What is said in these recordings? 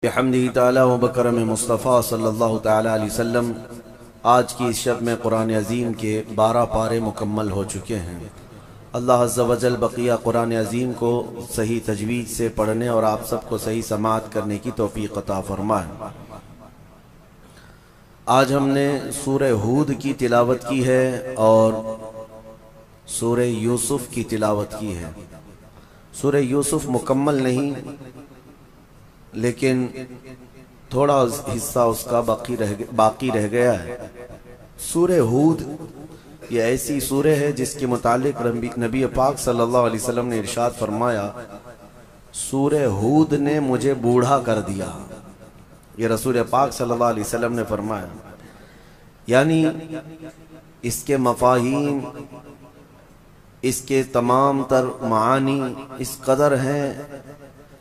بحمدہ تعالی و بکرم مصطفیٰ صلی اللہ تعالی علیہ وسلم آج کی اس شب میں قرآن عظیم کے 12 پارے مکمل ہو چکے ہیں۔ اللہ عز و جل بقیہ قرآن عظیم کو صحیح تجوید سے پڑھنے اور آپ سب کو صحیح سماعت کرنے کی توفیق عطا فرمائے۔ آج ہم نے سورہ ہود کی تلاوت کی ہے اور سورہ یوسف کی تلاوت کی ہے۔ سورہ یوسف مکمل نہیں لیکن تھوڑا حصہ اس کا باقی رہ گیا ہے۔ سورہ ہود یہ ایسی سورہ ہے جس کے متعلق نبی پاک صلی اللہ علیہ وسلم نے ارشاد فرمایا، سورہ ہود نے مجھے بوڑھا کر دیا۔ یہ رسول پاک صلی اللہ علیہ وسلم نے فرمایا، یعنی اس کے مفاہیم، اس کے تمام تر معانی اس قدر ہیں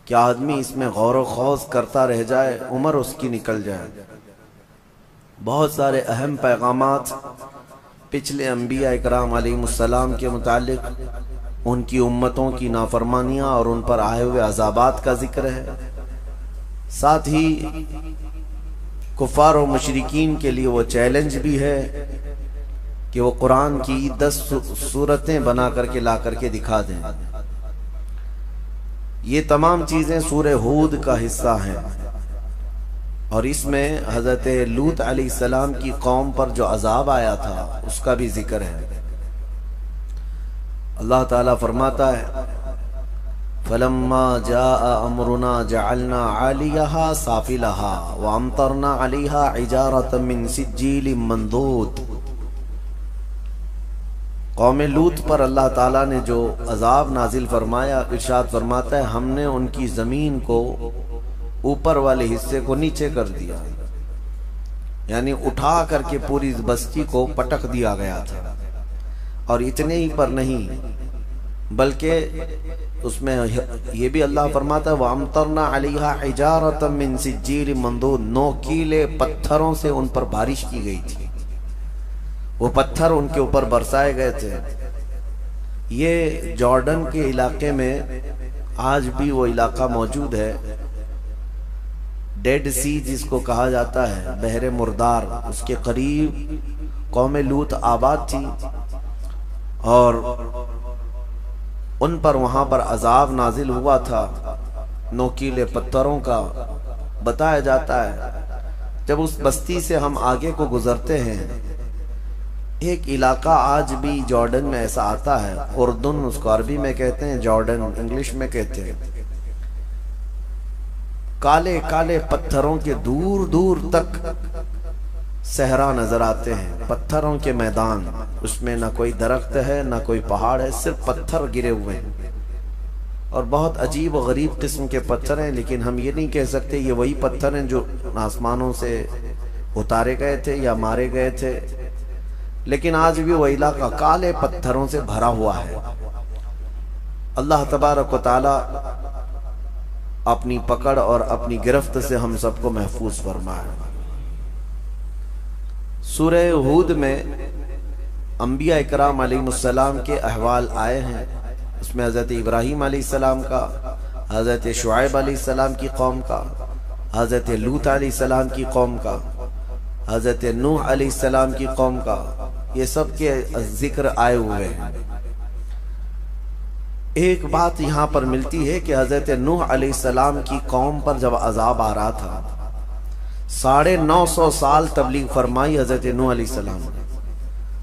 کہ آدمی اس میں غور و خوض کرتا رہ جائے، عمر اس کی نکل جائے۔ بہت سارے اہم پیغامات پچھلے انبیاء اکرام علیہ السلام کے متعلق، ان کی امتوں کی نافرمانیاں اور ان پر آئے ہوئے عذابات کا ذکر ہے۔ ساتھ ہی کفار و مشرکین کے لیے وہ چیلنج بھی ہے کہ وہ قرآن کی 10 صورتیں بنا کر کے لا کر کے دکھا دیں۔ یہ تمام چیزیں سورہ ہود کا حصہ ہیں، اور اس میں حضرت لوط علیہ السلام کی قوم پر جو عذاب آیا تھا اس کا بھی ذکر ہے۔ اللہ تعالیٰ فرماتا ہے، فَلَمَّا جَاءَ أَمْرُنَا جَعَلْنَا عَالِيَهَا سَافِلَهَا وَأَمْطَرْنَا عَلَيْهَا حِجَارَةً مِّن سِجِّيلٍ مَّنضُودٍ۔ قوم لوط پر اللہ تعالیٰ نے جو عذاب نازل فرمایا، ارشاد فرماتا ہے، ہم نے ان کی زمین کو اوپر والے حصے کو نیچے کر دیا، یعنی اٹھا کر کے پوری بستی کو پٹک دیا گیا تھا۔ اور اتنے ہی پر نہیں بلکہ اس میں یہ بھی اللہ فرماتا ہے، وَأَمْطَرْنَا عَلَيْهَا حِجَارَةً مِّن سِجِّيلٍ مَّنضُودٍ، 9 کیلے پتھروں سے ان پر بارش کی گئی تھی، وہ پتھر ان کے اوپر برسائے گئے تھے۔ یہ جارڈن کے علاقے میں آج بھی وہ علاقہ موجود ہے، ڈیڈ سی جس کو کہا جاتا ہے، بحر مردار، اس کے قریب قوم لوط آباد تھی، اور ان پر وہاں پر عذاب نازل ہوا تھا 9 کیلے پتھروں کا۔ بتایا جاتا ہے جب اس بستی سے ہم آگے کو گزرتے ہیں، ایک علاقہ آج بھی جارڈن میں ایسا آتا ہے، اردن اس کو عربی میں کہتے ہیں، جارڈن انگلش میں کہتے ہیں، کالے کالے پتھروں کے دور دور تک صحرا نظر آتے ہیں، پتھروں کے میدان، اس میں نہ کوئی درخت ہے نہ کوئی پہاڑ ہے، صرف پتھر گرے ہوئے ہیں، اور بہت عجیب و غریب قسم کے پتھر ہیں۔ لیکن ہم یہ نہیں کہہ سکتے یہ وہی پتھر ہیں جو آسمانوں سے اتارے گئے تھے یا مارے گئے تھے، لیکن آج بھی وہ علاقہ کالے پتھروں سے بھرا ہوا ہے۔ اللہ تبارک و تعالی اپنی پکڑ اور اپنی گرفت سے ہم سب کو محفوظ فرمائے۔ سورہ ہود میں انبیاء اکرام علیہ السلام کے احوال آئے ہیں۔ اس میں حضرت ابراہیم علیہ السلام کا، حضرت شعیب علیہ السلام کی قوم کا، حضرت لوط علیہ السلام کی قوم کا، حضرت نوح علیہ السلام کی قوم کا، یہ سب کے ذکر آئے ہوئے ہیں۔ ایک بات یہاں پر ملتی ہے کہ حضرت نوح علیہ السلام کی قوم پر جب عذاب آ رہا تھا، 950 سال تبلیغ فرمائی حضرت نوح علیہ السلام نے،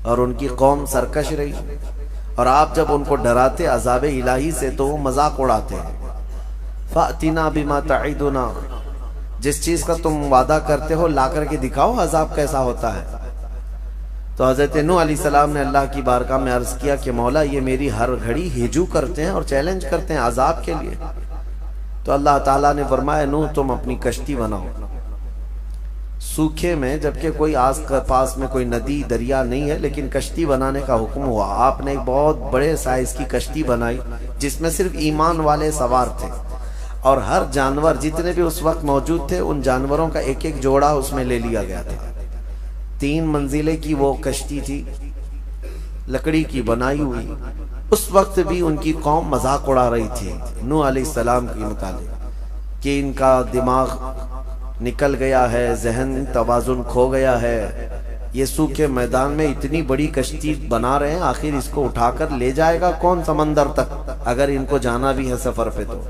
اور ان کی قوم سرکش رہی، اور آپ جب ان کو ڈراتے عذاب الہی سے تو وہ مذاق اڑاتے ہیں، فَأْتِنَا بِمَا تَعِدُنَا، جس چیز کا تم وعدہ کرتے ہو لا کر کے دکھاؤ عذاب کیسا ہوتا ہے۔ تو حضرت نوح علیہ السلام نے اللہ کی بارگاہ میں عرض کیا کہ مولا یہ میری ہر گھڑی ہجو کرتے ہیں اور چیلنج کرتے ہیں عذاب کے لیے۔ تو اللہ تعالیٰ نے فرمایا، نوح تم اپنی کشتی بناؤ سوکھے میں، جبکہ کوئی آس پاس میں کوئی ندی دریا نہیں ہے، لیکن کشتی بنانے کا حکم ہوا۔ آپ نے ایک بہت بڑے سائز کی کشتی بنائی جس میں صرف ایمان والے سوار تھے، اور ہر جانور جتنے بھی اس وقت موجود تھے ان جانوروں کا ایک ایک جوڑا اس میں لے لیا گیا تھا۔ 3 منزلیں کی وہ کشتی تھی، لکڑی کی بنائی ہوئی۔ اس وقت بھی ان کی قوم مذاق اڑا رہی تھی نوح علیہ السلام کے متعلق کہ ان کا دماغ نکل گیا ہے، ذہن توازن کھو گیا ہے، یہ سوکھے میدان میں اتنی بڑی کشتی بنا رہے ہیں، آخر اس کو اٹھا کر لے جائے گا کون سمندر تک اگر ان کو جانا بھی ہے سفر پہ تو۔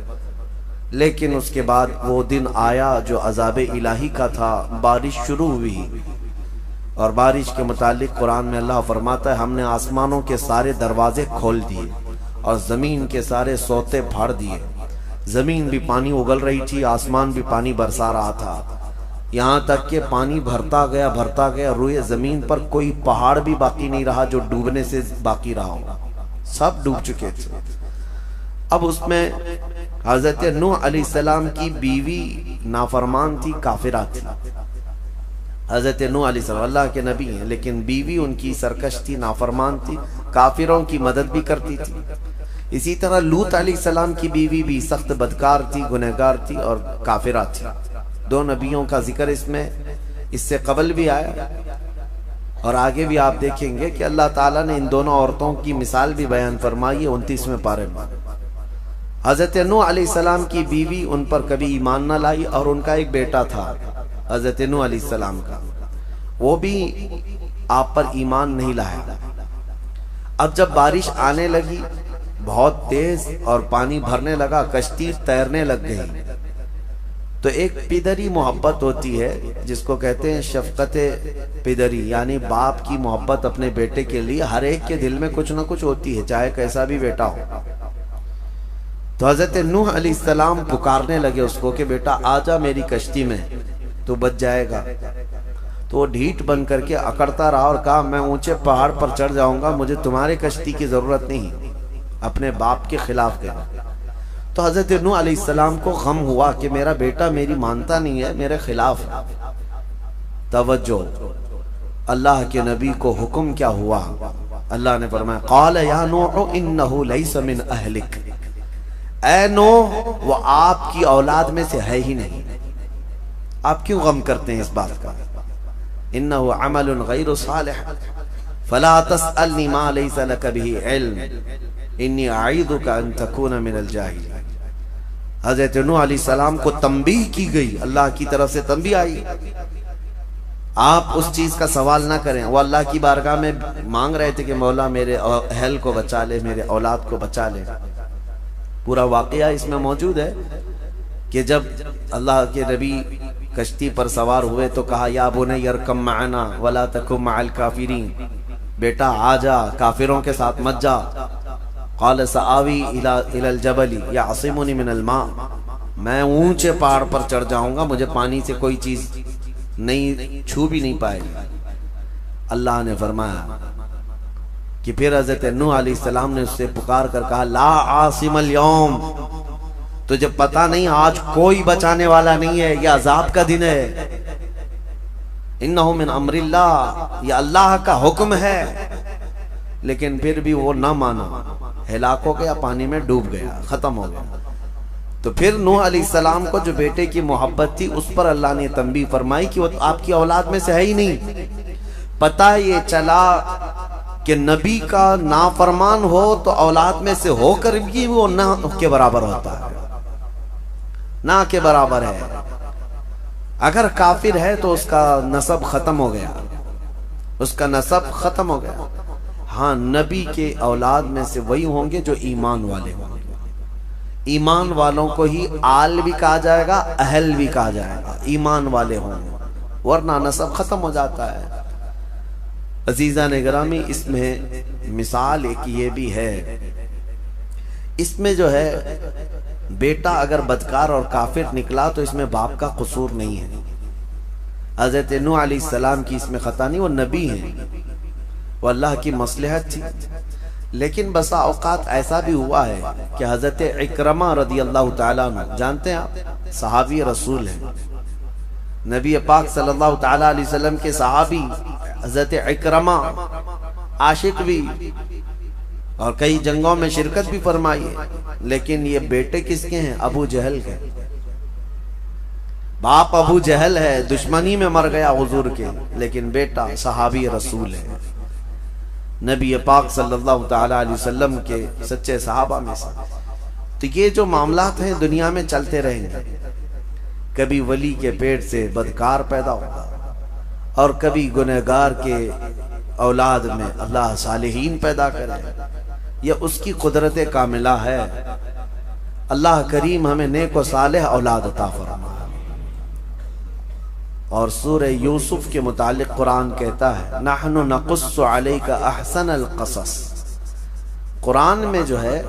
لیکن اس کے بعد وہ دن آیا جو عذاب الہی کا تھا، بارش شروع ہوئی، اور بارش کے متعلق قرآن میں اللہ فرماتا ہے ہم نے آسمانوں کے سارے دروازے کھول دیے اور زمین کے سارے سوتے پھاڑ دیے، زمین بھی پانی اگل رہی تھی، آسمان بھی پانی برسا رہا تھا، یہاں تک کہ پانی بھرتا گیا، روئے زمین پر کوئی پہاڑ بھی باقی نہیں رہا جو ڈوبنے سے باقی رہا ہو، سب ڈوب چکے تھے۔ اب اس میں حضرت نوح علیہ السلام کی بیوی نافرمان تھی، کافرہ تھی۔ حضرت نوح علیہ السلام اللہ کے نبی ہیں، لیکن بیوی ان کی سرکش تھی، نافرمان تھی، کافروں کی مدد بھی کرتی تھی۔ اسی طرح لوط علیہ السلام کی بیوی بھی سخت بدکار تھی، گنہگار تھی اور کافرہ تھی۔ دو نبیوں کا ذکر اس سے قبل بھی آیا، اور آگے بھی آپ دیکھیں گے کہ اللہ تعالیٰ نے ان دونوں عورتوں کی مثال بھی بیان فرمائی ہے 29ویں پارے میں۔ حضرت نوح علیہ السلام کی بیوی ان پر کبھی ایمان نہ لائی، اور ان کا ایک بیٹا تھا حضرت نوح علیہ السلام کا، وہ بھی آپ پر ایمان نہیں لایا۔ اب جب بارش آنے لگی بہت تیز اور پانی بھرنے لگا، کشتی تیرنے لگ گئی، تو ایک پدری محبت ہوتی ہے جس کو کہتے ہیں شفقت پدری، یعنی باپ کی محبت اپنے بیٹے کے لیے ہر ایک کے دل میں کچھ نہ کچھ ہوتی ہے، چاہے کیسا بھی بیٹا ہو۔ تو حضرت نوح علیہ السلام پکارنے لگے اس کو کہ بیٹا آجا میری کشتی میں، تو بچ جائے گا۔ تو وہ ڈھیٹ بن کر کے اکڑتا رہا اور کہا میں اونچے پہاڑ پر چڑھ جاؤں گا، مجھے تمہارے کشتی کی ضرورت نہیں، اپنے باپ کے خلاف گیا۔ تو حضرت نوح علیہ السلام کو غم ہوا کہ میرا بیٹا میری مانتا نہیں ہے، میرے خلاف ہے۔ توجہ، اللہ کے نبی کو حکم کیا ہوا؟ اللہ نے فرمایا قال یا نوح انہ لیس من اہلک، اے نوح وہ آپ کی اولاد میں سے ہے ہی نہیں۔ آپ کیوں غم کرتے ہیں اس بات کا؟ انہ عمل غیر صالح فلا تسألنی ما لیس لک به علم انی اعیدک ان تکون من الجاہلین۔ حضرت نوح علیہ السلام کو تنبیہ کی گئی، اللہ کی طرف سے تنبیہ آئی، آپ اس چیز کا سوال نہ کریں۔ وہ اللہ کی بارگاہ میں مانگ رہے تھے کہ مولا میرے اہل کو بچا لے، میرے اولاد کو بچا لے۔ پورا واقعہ اس میں موجود ہے کہ جب اللہ کے نبی کشتی پر سوار ہوئے تو کہا یا بنی ارکب معنا ولا تکن مع الکافرین، بیٹا آ جا، کافروں کے ساتھ مت جا۔ قال سآوی الی الجبل یعصمنی من الماء، میں اونچے پہاڑ پر چڑھ جاؤں گا، مجھے پانی سے کوئی چیز نہیں چھو بھی نہیں پائے گی۔ اللہ نے فرمایا کہ پھر حضرت نوح علیہ السلام نے اس سے پکار کر کہا لا عاصم اليوم، تجھے پتا نہیں آج کوئی بچانے والا نہیں ہے، یہ عذاب کا دن ہے۔ انہ من امر اللہ، یہ اللہ کا حکم ہے۔ لیکن پھر بھی وہ نہ مانا، ہلاک ہو گیا، پانی میں ڈوب گیا، ختم ہو گیا۔ تو پھر نوح علیہ السلام کو جو بیٹے کی محبت تھی اس پر اللہ نے تنبیہ فرمائی کہ وہ آپ کی اولاد میں سے ہے ہی نہیں۔ پتہ یہ چلا کہ نبی کا نافرمان ہو تو اولاد میں سے ہو کر بھی وہ نہ کے برابر ہوتا ہے، نہ کے برابر ہے۔ اگر کافر ہے تو اس کا نسب ختم ہو گیا، اس کا نسب ختم ہو گیا۔ ہاں نبی کے اولاد میں سے وہی ہوں گے جو ایمان والے ہوں گے، ایمان والوں کو ہی آل بھی کہا جائے گا، اہل بھی کہا جائے گا، ایمان والے ہوں گے، ورنہ نسب ختم ہو جاتا ہے۔ عزیزان گرامی، اس میں مثال ایک یہ بھی ہے، اس میں جو ہے بیٹا اگر بدکار اور کافر نکلا تو اس میں باپ کا قصور نہیں ہے۔ حضرت نوح علیہ السلام کی اس میں خطا نہیں، وہ نبی ہیں، وہ اللہ کی مصلحت تھی۔ لیکن بسا اوقات ایسا بھی ہوا ہے کہ حضرت اکرمہ رضی اللہ تعالیٰ عنہ، جانتے ہیں آپ صحابی رسول ہیں، نبی پاک صلی اللہ تعالیٰ علیہ وسلم کے صحابی حضرت اکرمہ، عاشق بھی اور کئی جنگوں میں شرکت بھی فرمائی ہے۔ لیکن یہ بیٹے کس کے ہیں؟ ابو جہل کے۔ باپ ابو جہل ہے، دشمنی میں مر گیا حضور کے، لیکن بیٹا صحابی رسول ہے، نبی پاک صلی اللہ تعالیٰ علیہ وسلم کے سچے صحابہ میں سے۔ تو یہ جو معاملات ہیں دنیا میں چلتے رہیں گے، کبھی ولی کے پیٹ سے بدکار پیدا ہوگا اور کبھی گنہگار کے اولاد میں اللہ صالحین پیدا کرے. یہ اس کی قدرت کاملہ ہے. اللہ کریم ہمیں نیک و صالح اولاد عطا فرمائے. اور سورہ یوسف کے متعلق قرآن کہتا ہے نحن نقص علیک احسن القصص. قرآن میں جو ہے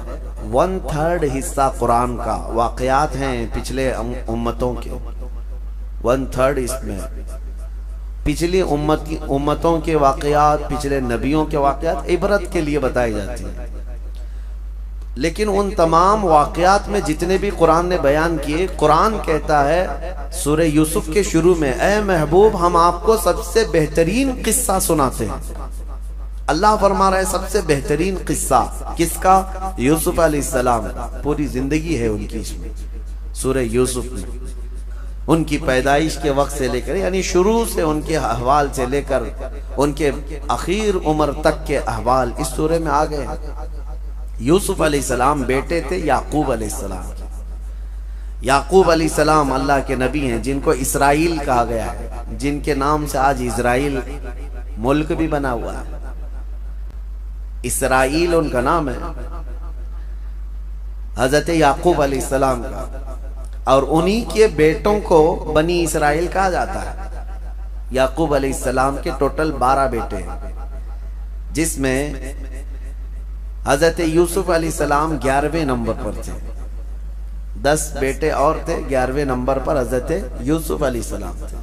1/3 حصہ قرآن کا واقعات ہیں پچھلے امتوں کے. 1/3 اس میں پچھلی امتوں کے واقعات، پچھلے نبیوں کے واقعات عبرت کے لیے بتائی جاتی ہیں. لیکن ان تمام واقعات میں جتنے بھی قرآن نے بیان کیے، قرآن کہتا ہے سورہ یوسف کے شروع میں اے محبوب ہم آپ کو سب سے بہترین قصہ سناتے ہیں. اللہ فرما رہا ہے سب سے بہترین قصہ کس کا؟ یوسف علیہ السلام. پوری زندگی ہے ان کی اس میں سورہ یوسف میں. ان کی پیدائش کے وقت سے لے کر یعنی شروع سے ان کے احوال سے لے کر ان کے اخیر عمر تک کے احوال اس سورہ میں آ گئے ہیں. یوسف علیہ السلام بیٹے تھے یعقوب علیہ السلام. یعقوب علیہ السلام اللہ کے نبی ہیں جن کو اسرائیل کہا گیا ہے، جن کے نام سے آج اسرائیل ملک بھی بنا ہوا ہے. اسرائیل ان کا نام ہے حضرت یعقوب علیہ السلام کا. اور انہی کے بیٹوں کو بنی اسرائیل کہا جاتا ہے. یعقوب علیہ السلام کے ٹوٹل 12 بیٹے ہیں، جس میں حضرت یوسف علیہ السلام 11ویں نمبر پر تھے. 10 بیٹے اور تھے، 11ویں نمبر پر حضرت یوسف علیہ السلام تھے.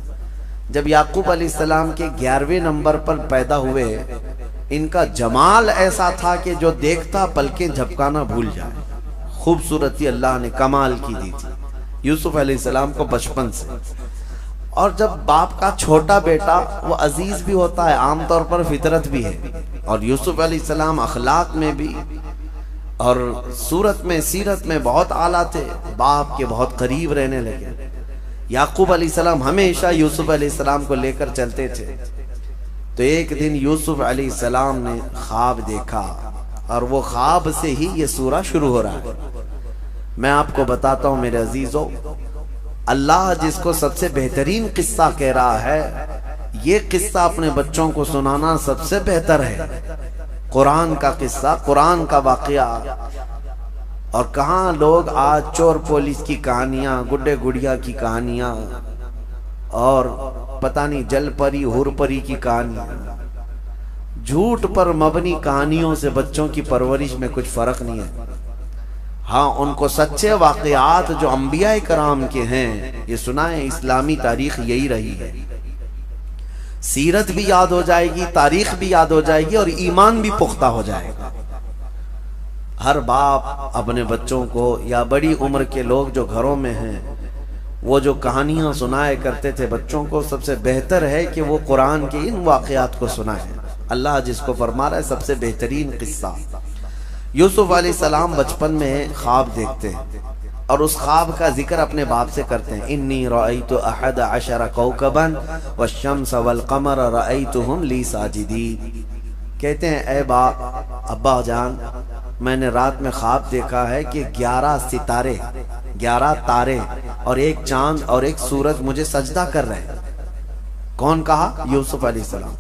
جب یعقوب علیہ السلام کے 11ویں نمبر پر پیدا ہوئے، ان کا جمال ایسا تھا کہ جو دیکھتا پلکیں جھپکانا بھول جائے. خوبصورتی اللہ نے کمال کی دی تھی یوسف علیہ السلام کو بچپن سے. اور جب باپ کا چھوٹا بیٹا وہ عزیز بھی ہوتا ہے، عام طور پر فطرت بھی ہے. اور یوسف علیہ السلام اخلاق میں بھی اور صورت میں سیرت میں بہت اعلیٰ تھے، باپ کے بہت قریب رہنے لگے. یعقوب علیہ السلام ہمیشہ یوسف علیہ السلام کو لے کر چلتے تھے. تو ایک دن یوسف علیہ السلام نے خواب دیکھا اور وہ خواب سے ہی یہ سورہ شروع ہو رہا ہے. میں آپ کو بتاتا ہوں میرے عزیزو، اللہ جس کو سب سے بہترین قصہ کہہ رہا ہے، یہ قصہ اپنے بچوں کو سنانا سب سے بہتر ہے. قرآن کا قصہ، قرآن کا واقعہ. اور کہاں لوگ آج چور پولیس کی کہانیاں، گڈے گڑیا کی کہانیاں اور پتہ نہیں جل پری ہور پری کی کہانیاں، جھوٹ پر مبنی کہانیوں سے بچوں کی پرورش میں کچھ فرق نہیں ہے. ہاں ان کو سچے واقعات جو انبیاء کرام کے ہیں یہ سنائیں. اسلامی تاریخ یہی رہی ہے. سیرت بھی یاد ہو جائے گی، تاریخ بھی یاد ہو جائے گی اور ایمان بھی پختہ ہو جائے گا. ہر باپ اپنے بچوں کو یا بڑی عمر کے لوگ جو گھروں میں ہیں وہ جو کہانیاں سنائے کرتے تھے بچوں کو، سب سے بہتر ہے کہ وہ قرآن کے ان واقعات کو سنائیں. اللہ جس کو فرما رہا ہے سب سے بہترین قصہ. یوسف علیہ السلام بچپن میں خواب دیکھتے ہیں اور اس خواب کا ذکر اپنے باپ سے کرتے ہیں. انی رأیت 11 کوکبا والشمس والقمر رأیتهم لی ساجدین. کہتے ہیں اے ابا جان، میں نے رات میں خواب دیکھا ہے کہ 11 ستارے، 11 تارے اور ایک چاند اور ایک سورج مجھے سجدہ کر رہے ہیں. کون کہا؟ یوسف علیہ السلام.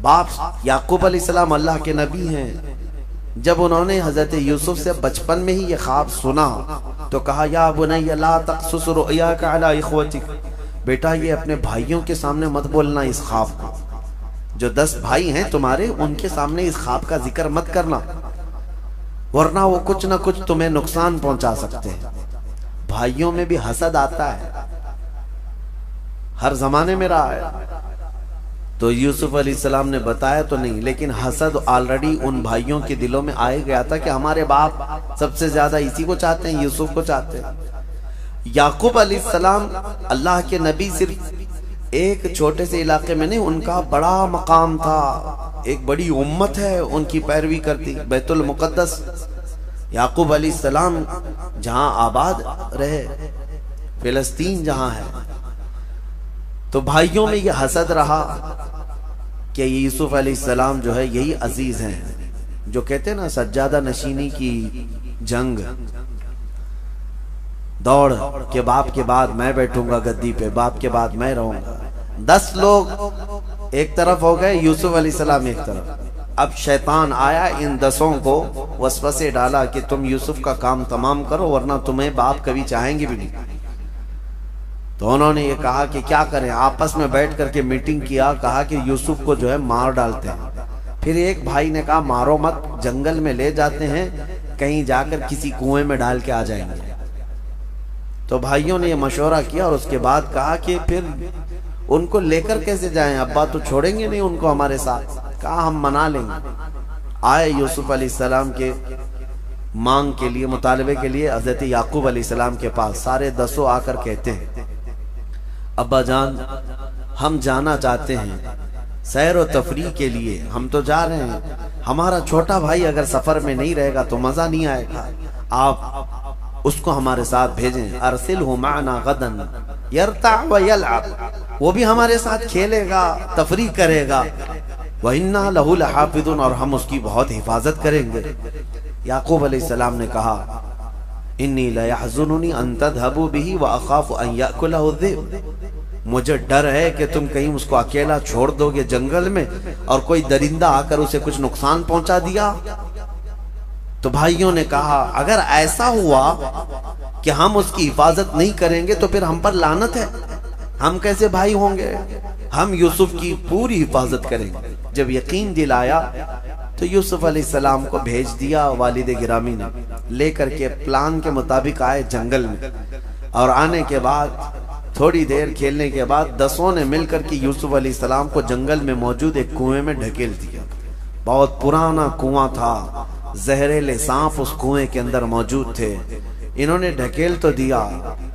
باپ یعقوب علیہ السلام اللہ کے نبی ہیں. جب انہوں نے حضرت یوسف سے بچپن میں ہی یہ خواب سنا تو کہا یا بنی لا تقصص رؤیاک علی اخوتک. بیٹا یہ اپنے بھائیوں کے سامنے مت بولنا اس خواب کو. جو 10 بھائی ہیں تمہارے ان کے سامنے اس خواب کا ذکر مت کرنا، ورنہ وہ کچھ نہ کچھ تمہیں نقصان پہنچا سکتے ہیں. بھائیوں میں بھی حسد آتا ہے، ہر زمانے میں رہا ہے. تو یوسف علیہ السلام نے بتایا تو نہیں، لیکن حسد آلریڈی ان بھائیوں کے دلوں میں آئے گیا تھا کہ ہمارے باپ سب سے زیادہ اسی کو چاہتے ہیں، یوسف کو چاہتے ہیں. یعقوب علیہ السلام اللہ کے نبی صرف ایک چھوٹے سے علاقے میں نہیں، ان کا بڑا مقام تھا. ایک بڑی امت ہے ان کی پیروی کرتی. بیت المقدس یعقوب علیہ السلام جہاں آباد رہے، فلسطین جہاں ہے. تو بھائیوں میں یہ حسد رہا کہ یوسف علیہ السلام جو ہے یہی عزیز ہیں، جو کہتے ہیں نا سجادہ نشینی کی جنگ. دوڑ کہ باپ کے بعد میں بیٹھوں گا گدی پہ، باپ کے بعد میں رہوں گا۔ 10 لوگ ایک طرف ہو گئے، یوسف علیہ السلام ایک طرف۔ اب شیطان آیا، ان 10 کو وسوسے ڈالا کہ تم یوسف کا کام تمام کرو ورنہ تمہیں باپ کبھی چاہیں گے بھی نہیں۔ تو انہوں نے یہ کہا کہ کیا کریں، آپس میں بیٹھ کر کے میٹنگ کیا، کہا کہ یوسف کو جو ہے مار ڈالتے ہیں۔ پھر ایک بھائی نے کہا مارو مت، جنگل میں لے جاتے ہیں، کہیں جا کر کسی کنویں میں ڈال کے آ جائیں گے۔ تو بھائیوں نے یہ مشورہ کیا اور اس کے بعد کہا کہ پھر ان کو لے کر کیسے جائیں، ابا تو چھوڑیں گے نہیں ان کو ہمارے ساتھ۔ کہا ہم منا لیں گے۔ آئے یوسف علیہ السلام کے مانگ کے لیے، مطالبے کے لیے حضرت یعقوب علیہ السلام کے پاس۔ سارے 10 آ کر کہتے ہیں ابا جان ہم جانا چاہتے ہیں سیر و تفریح کے لیے، ہم تو جا رہے ہیں، ہمارا چھوٹا بھائی اگر سفر میں نہیں رہے گا تو مزہ نہیں آئے گا، آپ اس کو ہمارے ساتھ بھیجیں۔ ارسلہ معنا غدا یرتع ویلعب، وہ بھی ہمارے ساتھ کھیلے گا، تفریح کرے گا۔ وَإِنَّا لَهُ لَحَافِظُونَ، اور ہم اس کی بہت حفاظت کریں گے۔ یعقوب علیہ السلام نے کہا انی لَيَحْزُنُنِي أَن تَذْهَبُوا بِهِ وَأَخَافُ أَن يَأْكُلَهُ الذِّئْبُ، مجھے ڈر ہے کہ تم کہیں اس کو اکیلا چھوڑ دو گے جنگل میں اور کوئی درندہ آ کر اسے کچھ نقصان پہنچا دیا۔ تو بھائیوں نے کہا اگر ایسا ہوا کہ ہم اس کی حفاظت نہیں کریں گے تو پھر ہم پر لعنت ہے، ہم کیسے بھائی ہوں گے، ہم یوسف کی پوری حفاظت کریں گے۔ جب یقین دلایا تو یوسف علیہ السلام کو بھیج دیا والد گرامی نے، لے کر کے پلان کے مطابق آئے جنگل میں، اور آنے کے بعد تھوڑی دیر کھیلنے کے بعد 10 نے مل کر کے یوسف علیہ السلام کو جنگل میں موجود ایک کنویں میں ڈھکیل دیا۔ بہت پرانا کنواں تھا، زہریلے سانپ اس کنویں کے اندر موجود تھے۔ انہوں نے ڈھکیل تو دیا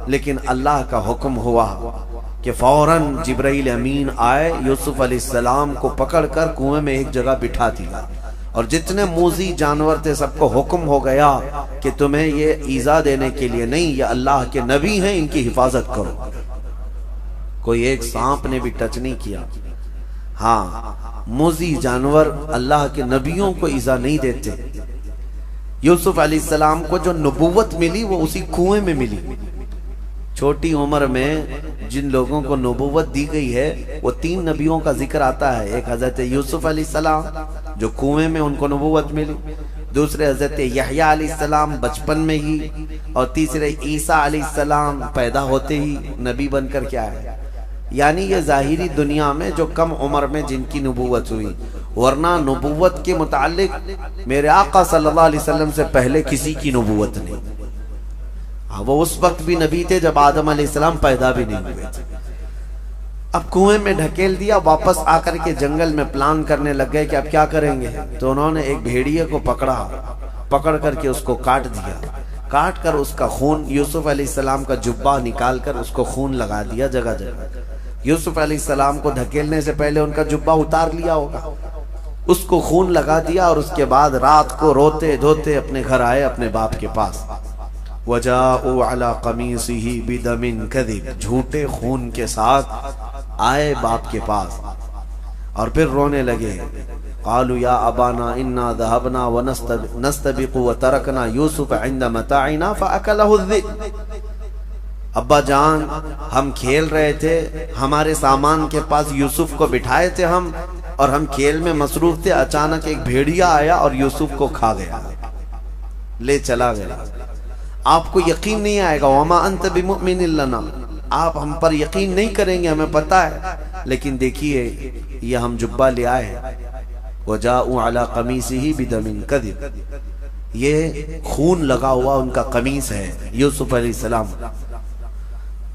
لیکن اللہ کا حکم ہوا کہ فوراً جبرائیل امین آئے، یوسف علیہ السلام کو پکڑ کر کنویں میں ایک جگہ بٹھا دیا، اور جتنے موذی جانور تھے سب کو حکم ہو گیا کہ تمہیں یہ ایذا دینے کے لیے نہیں، یہ اللہ کے نبی ہیں، ان کی حفاظت کرو۔ کوئی ایک سانپ نے بھی ٹچ نہیں کیا۔ ہاں، موذی جانور اللہ کے نبیوں کو ایذا نہیں دیتے۔ یوسف علیہ السلام کو جو نبوت ملی وہ اسی کنویں میں ملی۔ چھوٹی عمر میں جن لوگوں کو نبوت دی گئی ہے وہ 3 نبیوں کا ذکر آتا ہے، ایک حضرت یوسف علیہ السلام جو کنویں میں ان کو نبوت ملی، دوسرے حضرت یحییٰ علیہ السلام بچپن میں ہی، اور تیسرے عیسیٰ علیہ السلام پیدا ہوتے ہی نبی بن کر کے آئے۔ یعنی یہ ظاہری دنیا میں جو کم عمر میں جن کی نبوت ہوئی، ورنہ نبوت کے متعلق میرے آقا صلی اللہ علیہ وسلم سے پہلے کسی کی نبوت نہیں۔ وہ اس وقت بھی نبی تھے جب آدم علیہ السلام پیدا بھی نہیں ہوئے تھے۔ اب کنویں میں ڈھکیل دیا، واپس آ کر کے جنگل میں پلان کرنے لگ گئے کہ اب کیا کریں گے۔ تو انہوں نے ایک بھیڑیے کو پکڑ کر کے اس کو کاٹ دیا، کاٹ کر اس کا خون، یوسف علیہ السلام کا جبہ نکال کر اس کو خون لگا دیا جگہ جگہ۔ یوسف علیہ السلام کو دھکیلنے سے پہلے ان کا جبہ اتار لیا ہوگا، اس کو خون لگا دیا، اور اس کے بعد رات کو روتے دھوتے اپنے گھر آئے اپنے باپ کے پاس۔ وَجَاءُوا عَلَىٰ قَمِيصِهِ بِدَمٍ كَذِبٍ، جھوٹے خون کے ساتھ آئے باپ کے پاس اور پھر رونے لگے۔ قالوا یا ابانا انا ذهبنا ونستبق وتركنا يوسف عند متاعنا فاكله الذئب، ابا جان ہم کھیل رہے تھے، ہمارے سامان کے پاس یوسف کو بٹھائے تھے ہم، اور ہم کھیل میں مصروف تھے، اچانک ایک بھیڑیا آیا اور یوسف کو کھا گیا، لے چلا گیا۔ آپ کو یقین نہیں آئے گا، وما انت بمؤمن لنا، آپ ہم پر یقین نہیں کریں گے، ہمیں پتہ ہے، لیکن دیکھیے یہ ہم جبہ لے آئے۔ وجاءوا علی قمیصہ بدم کذب، یہ خون لگا ہوا ان کا قمیص ہے یوسف علیہ السلام۔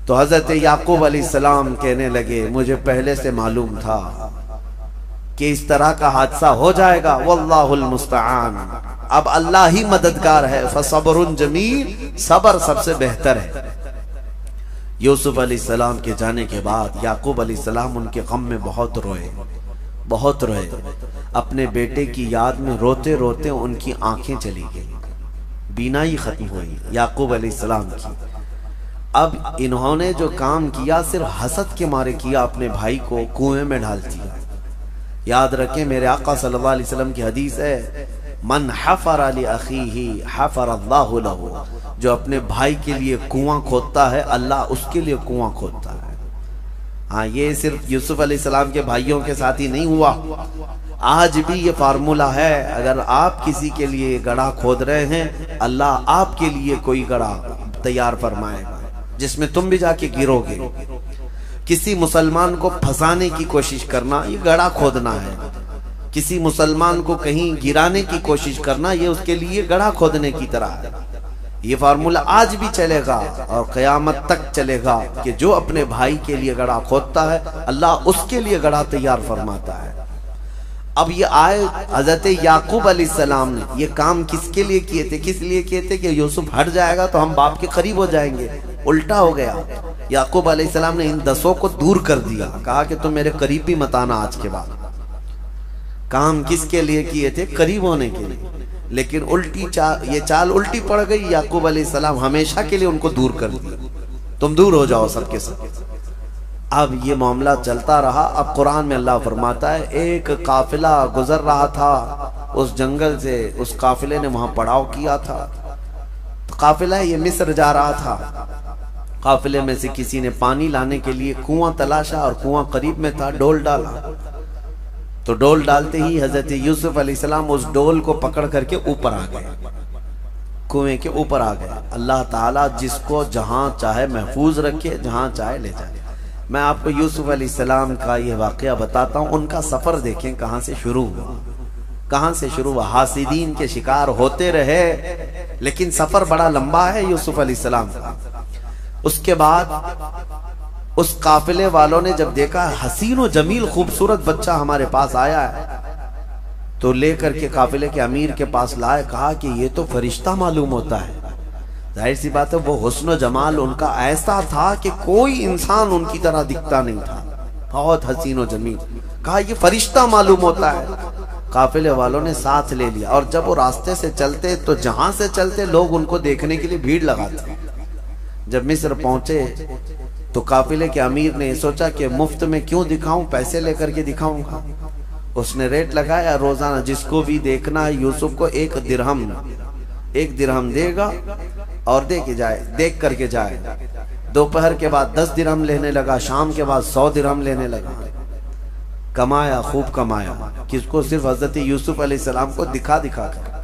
تو حضرت یعقوب علیہ السلام کہنے لگے مجھے پہلے سے معلوم تھا کہ اس طرح کا حادثہ ہو جائے گا، واللہ المستعان، اب اللہ ہی مددگار ہے، فصبر جمیل، صبر سب سے بہتر ہے۔ یوسف علیہ السلام کے جانے کے بعد یعقوب علیہ السلام ان کے غم میں بہت روئے، بہت روئے، اپنے بیٹے کی یاد میں روتے روتے ان کی آنکھیں چلی گئی، بینائی ختم ہوئی یعقوب علیہ السلام کی۔ اب انہوں نے جو کام کیا صرف حسد کے مارے کیا، اپنے بھائی کو کنویں میں ڈال دیا۔ یاد رکھیں میرے آقا صلی اللہ علیہ وسلم کی حدیث ہے، من حفر لأخیہ حفر اللہ لہ، جو اپنے بھائی کے لیے کنواں کھودتا ہے اللہ اس کے لیے کنواں کھودتا ہے۔ ہاں یہ صرف یوسف علیہ السلام کے بھائیوں کے ساتھ ہی نہیں ہوا، آج بھی یہ فارمولہ ہے، اگر آپ کسی کے لیے گڑھا کھود رہے ہیں اللہ آپ کے لیے کوئی گڑھا تیار فرمائے گا جس میں تم بھی جا کے گرو گے۔ کسی مسلمان کو پھنسانے کی کوشش کرنا یہ گڑھا کھودنا ہے، کسی مسلمان کو کہیں گرانے کی کوشش کرنا یہ اس کے لیے گڑھا کھودنے کی طرح ہے۔ یہ فارمولہ آج بھی چلے گا اور قیامت تک چلے گا کہ جو اپنے بھائی کے لیے گڑھا کھودتا ہے اللہ اس کے لیے گڑھا تیار فرماتا ہے۔ اب یہ آئے حضرت یعقوب علیہ السلام نے یہ کام کس کے لیے کیے تھے؟ کس لیے کیے تھے کہ یوسف ہٹ جائے گا تو ہم باپ کے قریب ہو جائیں گے۔ الٹا ہو گیا، یعقوب علیہ السلام نے ان 10 کو دور کر دیا، کہا کہ تم میرے قریب بھی مت آنا آج کے بعد۔ کام کس کے لیے کیے تھے؟ قریب ہونے کے لیے، لیکن یہ چال الٹی پڑ گئی، یعقوب علیہ السلام ہمیشہ کے لیے ان کو دور کر دیا، تم دور ہو جاؤ سب کے سب۔ اب یہ معاملہ چلتا رہا۔ اب قرآن میں اللہ فرماتا ہے ایک قافلہ گزر رہا تھا اس جنگل سے، اس قافلے نے وہاں پڑاؤ کیا تھا، قافلہ یہ مصر جا رہا تھا۔ قافلے میں سے کسی نے پانی لانے کے لیے کنواں تلاشا اور کنواں قریب میں تھا، ڈول ڈالا تو ڈول ڈالتے ہی حضرت یوسف علیہ السلام اس ڈول کو پکڑ کر کے اوپر آ گئے، کنویں کے اوپر آ گئے۔ اللہ تعالیٰ جس کو جہاں چاہے محفوظ رکھے، جہاں چاہے لے جائے۔ میں آپ کو یوسف علیہ السلام کا یہ واقعہ بتاتا ہوں، ان کا سفر دیکھیں کہاں سے شروع ہوا، کہاں سے شروع ہوا۔ حاسدین کے شکار ہوتے رہے لیکن سفر بڑا لمبا ہے یوسف علیہ السلام کا۔ اس کے بعد اس قافلے والوں نے جب دیکھا حسین و جمیل خوبصورت بچہ ہمارے پاس آیا ہے تو لے کر کے قافلے کے امیر کے پاس لائے، کہا کہ یہ تو فرشتہ معلوم ہوتا ہے۔ ظاہر سی بات ہے وہ حسن و جمال ان کا ایسا تھا کہ کوئی انسان ان کی طرح دکھتا نہیں تھا، بہت حسین و جمیل۔ کہا یہ فرشتہ معلوم ہوتا ہے۔ قافلے والوں نے ساتھ لے لیا اور جب وہ راستے سے چلتے تو جہاں سے چلتے لوگ ان کو دیکھنے کے لیے بھیڑ لگاتے۔ جب مصر پہنچے تو قافلے کے امیر نے سوچا کہ مفت میں کیوں دکھاؤں، پیسے لے کر کے دکھاؤں گا۔ اس نے ریٹ لگایا، روزانہ جس کو بھی دیکھنا ہے یوسف کو 1 درہم دے گا اور دیکھ کر کے جائے۔ دوپہر کے بعد 10 درہم لینے لگا، شام کے بعد 100 درہم لینے لگا۔ کمایا، خوب کمایا، کس کو؟ صرف حضرت یوسف علیہ السلام کو دکھا کر۔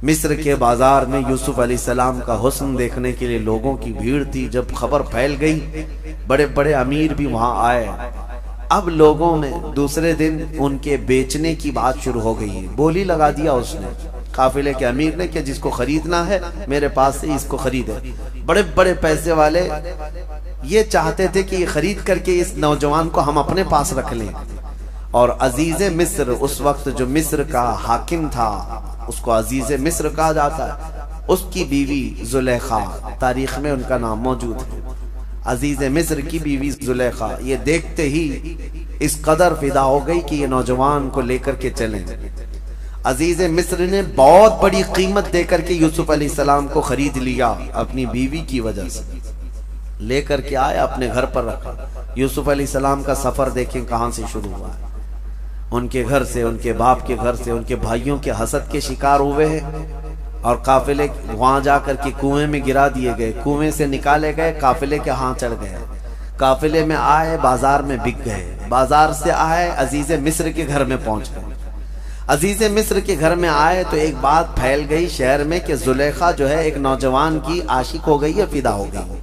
مصر کے بازار میں یوسف علیہ السلام کا حسن دیکھنے کے لیے لوگوں کی بھیڑ تھی۔ جب خبر پھیل گئی بڑے بڑے امیر بھی وہاں آئے۔ اب لوگوں میں دوسرے دن ان کے بیچنے کی بات شروع ہو گئی، بولی لگا دیا اس نے، قافلے کے امیر نے، کہ جس کو خریدنا ہے میرے پاس سے اس کو خریدے۔ بڑے بڑے پیسے والے یہ چاہتے تھے کہ یہ خرید کر کے اس نوجوان کو ہم اپنے پاس رکھ لیں۔ اور عزیز مصر، اس وقت جو مصر کا حاکم تھا اس کو عزیز مصر کہا جاتا ہے، اس کی بیوی زلیخا، تاریخ میں ان کا نام موجود ہے، عزیز مصر کی بیوی زلیخا، یہ دیکھتے ہی اس قدر فدا ہو گئی کہ یہ نوجوان کو لے کر کے چلیں۔ عزیز مصر نے بہت بڑی قیمت دے کر کے یوسف علیہ السلام کو خرید لیا اپنی بیوی کی وجہ سے، لے کر کے آیا اپنے گھر پر رکھا۔ یوسف علیہ السلام کا سفر دیکھیں کہاں سے شروع ہوا ہے، ان کے گھر سے، ان کے باپ کے گھر سے، ان کے بھائیوں کے حسد کے شکار ہوئے ہیں اور قافلے وہاں جا کر کے کنویں میں گرا دیے گئے، کنویں سے نکالے گئے، قافلے کے ہاں چڑھ گئے، قافلے میں آئے، بازار میں بک گئے، بازار سے آئے عزیز مصر کے گھر میں پہنچ گئے۔ عزیز مصر کے گھر میں آئے تو ایک بات پھیل گئی شہر میں کہ زلیخا جو ہے ایک نوجوان کی عاشق ہو گئی ہے، فدا ہو گئی۔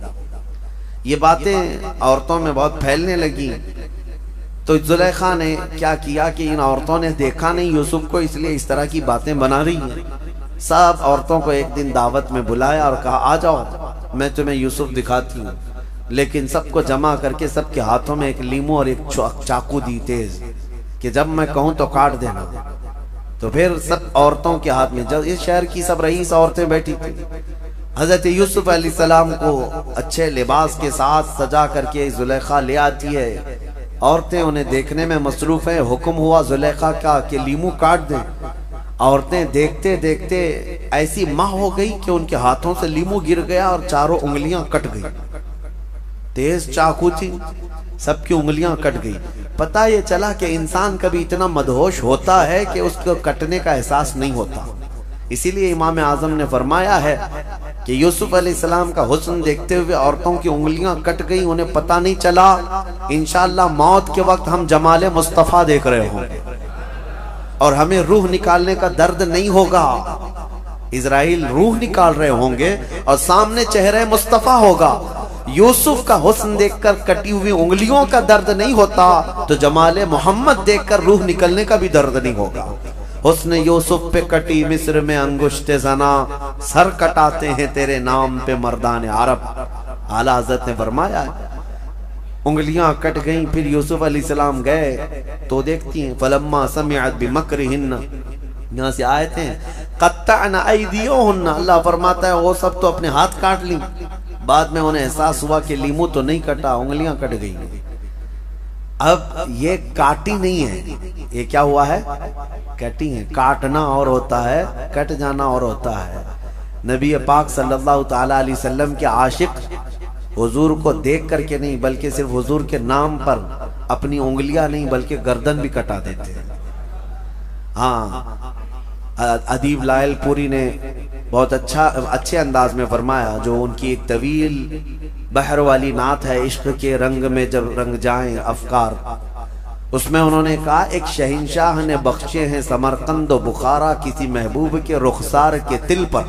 یہ باتیں عورتوں میں بہت پھیلنے لگی تو زلیخا نے کیا کیا کہ ان عورتوں نے دیکھا نہیں یوسف کو، اس لیے اس طرح کی باتیں بنا رہی ہیں۔ سب عورتوں کو ایک دن دعوت میں بلایا اور کہا آ جاؤ میں تمہیں یوسف دکھاتی ہوں، لیکن سب کو جمع کر کے سب کے ہاتھوں میں ایک لیمو اور ایک چاقو دی تیز کہ جب میں کہوں تو کاٹ دینا۔ تو پھر سب عورتوں کے ہاتھ میں، جب اس شہر کی سب رئیس عورتیں بیٹھی تھی، حضرت یوسف علیہ السلام کو اچھے لباس کے ساتھ سجا کر کے زلیخا لے آتی ہے، عورتیں انہیں دیکھنے میں مصروف ہیں، حکم ہوا زلیخا کا کہ لیمو کاٹ دیں۔ عورتیں دیکھتے دیکھتے ایسی ماہ ہو گئی کہ ان کے ہاتھوں سے لیمو گر گیا اور چاروں انگلیاں کٹ گئی، تیز چاقو تھی، سب کی انگلیاں کٹ گئی۔ پتہ یہ چلا کہ انسان کبھی اتنا مدہوش ہوتا ہے کہ اس کو کٹنے کا احساس نہیں ہوتا۔ اسی لیے امام اعظم نے فرمایا ہے کہ یوسف علیہ السلام کا حسن دیکھتے ہوئے عورتوں کی انگلیاں کٹ گئی، انہیں پتہ نہیں چلا۔ انشاءاللہ موت کے وقت ہم جمال مصطفیٰ دیکھ رہے ہوں گے اور ہمیں روح نکالنے کا درد نہیں ہوگا۔ اسرائیل روح نکال رہے ہوں گے اور سامنے چہرہ مصطفیٰ ہوگا۔ یوسف کا حسن دیکھ کر کٹی ہوئی انگلیوں کا درد نہیں ہوتا تو جمال محمد دیکھ کر روح نکلنے کا بھی درد نہیں ہوگا۔ حسن یوسف پہ کٹی مصر میں انگشت زنا، سر کٹاتے ہیں تیرے نام پہ مردان عرب۔ اعلیٰ حضرت نے فرمایا انگلیاں کٹ گئیں، پھر یوسف علیہ السلام گئے تو دیکھتی ہیں فلما سمعت بمکرہن، یہاں سے آیت ہیں قطعنا ایدیہن، اللہ فرماتا ہے وہ سب تو اپنے ہاتھ کاٹ لیں، بعد میں انہیں احساس ہوا کہ لیمو تو نہیں کٹا، انگلیاں کٹ گئی۔ اب یہ کاٹی نہیں ہے، یہ کیا ہوا ہے؟ کٹی ہیں۔ کاٹنا اور ہوتا ہے، کٹ جانا اور ہوتا ہے۔ نبی پاک صلی اللہ تعالی علیہ وسلم کے عاشق حضور کو دیکھ کر کے نہیں بلکہ صرف حضور کے نام پر اپنی انگلیاں نہیں بلکہ گردن بھی کٹا دیتے ہیں۔ ہاں، ادیب لائل پوری نے بہت اچھے انداز میں فرمایا، جو ان کی ایک طویل بحر والی نعت ہے، عشق کے رنگ میں جب رنگ جائیں افکار، اس میں انہوں نے کہا ایک شہنشاہ نے بخشے ہیں سمرقند و بخارا کسی محبوب کے رخسار کے تل پر،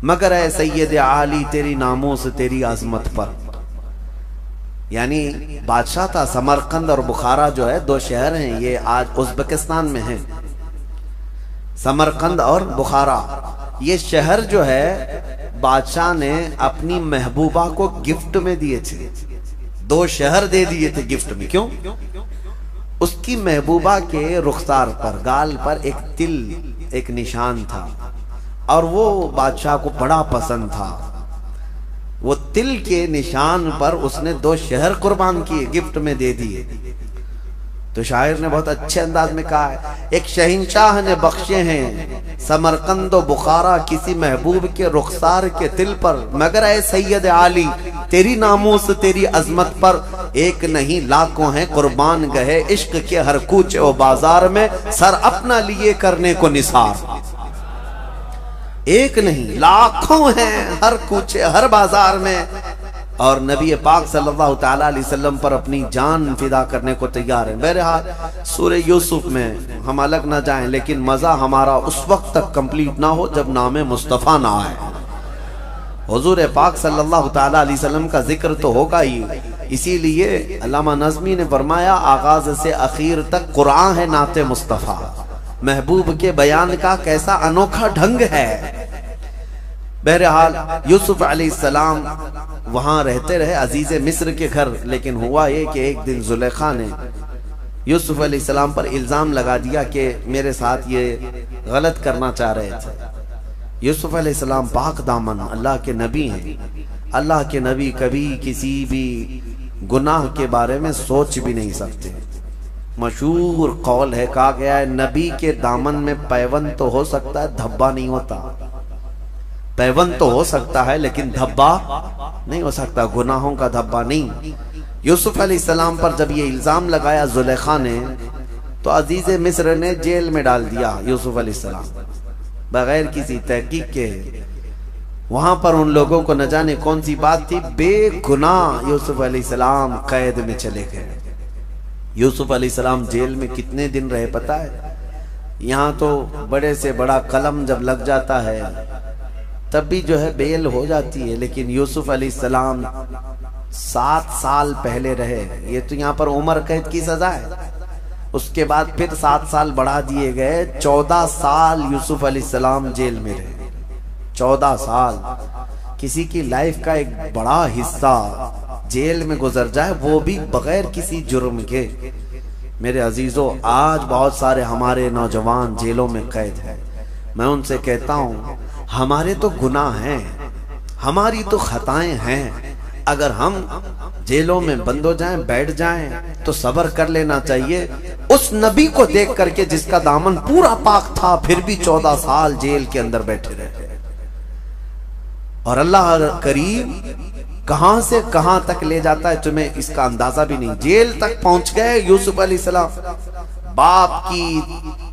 مگر اے سید عالی تیری ناموس تیری عظمت پر۔ یعنی بادشاہ تھا۔ سمرقند اور بخارا جو ہے دو شہر ہیں، یہ آج ازبکستان میں ہیں، سمرقند اور بخارا۔ یہ شہر جو ہے بادشاہ نے اپنی محبوبہ کو گفٹ میں دیے تھے، دو شہر دے دیے تھے گفٹ میں۔ کیوں؟ اس کی محبوبہ کے رخسار پر، گال پر ایک تل، ایک نشان تھا اور وہ بادشاہ کو بڑا پسند تھا۔ وہ تل کے نشان پر اس نے دو شہر قربان کیے، گفٹ میں دے دیے۔ تو شاعر نے بہت اچھے انداز میں کہا ہے ایک شہنشاہ نے بخشے ہیں سمرقند و بخارا کسی محبوب کے رخسار کے تل پر، مگر اے سید عالی تیری ناموس تیری عظمت پر، ایک نہیں لاکھوں ہیں قربان گئے عشق کے ہر کوچے و بازار میں، سر اپنا لیے کرنے کو نثار۔ ایک نہیں لاکھوں ہیں ہر کوچے ہر بازار میں، اور نبی پاک صلی اللہ تعالی علیہ وسلم پر اپنی جان فدا کرنے کو تیار ہیں۔ بہرحال سورہ یوسف میں ہم الگ نہ جائیں، لیکن مزہ ہمارا اس وقت تک کمپلیٹ نہ ہو جب نام مصطفیٰ نہ آئے۔ حضور پاک صلی اللہ تعالی علیہ وسلم کا ذکر تو ہوگا ہی، اسی لیے علامہ نظمی نے فرمایا آغاز سے اخیر تک قرآن ہے نعت مصطفیٰ، محبوب کے بیان کا کیسا انوکھا ڈھنگ ہے۔ بہرحال یوسف علیہ السلام وہاں رہتے رہے عزیز مصر کے گھر، لیکن ہوا یہ کہ ایک دن زلیخا نے یوسف علیہ السلام پر الزام لگا دیا کہ میرے ساتھ یہ غلط کرنا چاہ رہے تھے۔ یوسف علیہ السلام پاک دامن اللہ کے نبی ہیں، اللہ کے نبی کبھی کسی بھی گناہ کے بارے میں سوچ بھی نہیں سکتے۔ مشہور قول ہے، کہا گیا ہے نبی کے دامن میں پیوند تو ہو سکتا ہے دھبا نہیں ہوتا، پیوند تو ہو سکتا ہے لیکن دھبا نہیں ہو سکتا، گناہوں کا دھبا نہیں۔ یوسف علیہ السلام پر جب یہ الزام لگایا زلیخا نے تو عزیز مصر نے جیل میں ڈال دیا یوسف علیہ السلام بغیر کسی تحقیق کے۔ وہاں پر ان لوگوں کو نہ جانے کون سی بات تھی، بے گناہ یوسف علیہ السلام قید میں چلے گئے۔ یوسف علیہ السلام جیل میں کتنے دن رہے پتہ ہے؟ یہاں تو بڑے سے بڑا قلم جب لگ جاتا ہے تب بھی جو ہے بیل ہو جاتی ہے، لیکن یوسف علیہ السلام 7 سال پہلے رہے۔ یہ تو یہاں پر عمر قید کی سزا ہے، اس کے بعد پھر 7 سال بڑھا دیے گئے، 14 سال یوسف علیہ السلام جیل میں رہے۔ 14 سال کسی کی لائف کا ایک بڑا حصہ جیل میں گزر جائے، وہ بھی بغیر کسی جرم کے۔ میرے عزیزو، آج بہت سارے ہمارے نوجوان جیلوں میں قید ہیں۔ میں ان سے کہتا ہوں ہمارے تو گناہ ہیں، ہماری تو خطائیں ہیں، اگر ہم جیلوں میں بند ہو جائیں بیٹھ جائیں تو صبر کر لینا چاہیے اس نبی کو دیکھ کر کے جس کا دامن پورا پاک تھا پھر بھی 14 سال جیل کے اندر بیٹھے رہے۔ اور اللہ کریم کہاں سے کہاں تک لے جاتا ہے تمہیں اس کا اندازہ بھی نہیں۔ جیل تک پہنچ گئے یوسف علیہ السلام، باپ کی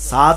7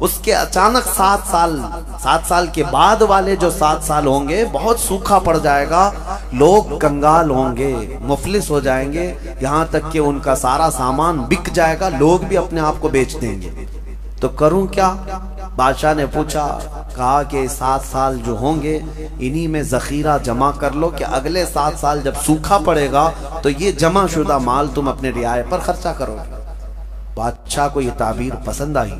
اس کے اچانک 7 سال کے بعد والے جو 7 سال ہوں گے بہت سوکھا پڑ جائے گا، لوگ کنگال ہوں گے، مفلس ہو جائیں گے، یہاں تک کہ ان کا سارا سامان بک جائے گا، لوگ بھی اپنے آپ کو بیچ دیں گے، تو کروں کیا؟ بادشاہ نے پوچھا، کہا کہ 7 سال جو ہوں گے انہی میں ذخیرہ جمع کر لو کہ اگلے 7 سال جب سوکھا پڑے گا تو یہ جمع شدہ مال تم اپنے رعایا پر خرچہ کرو گے۔ بادشاہ کو یہ تعبیر پسند آئی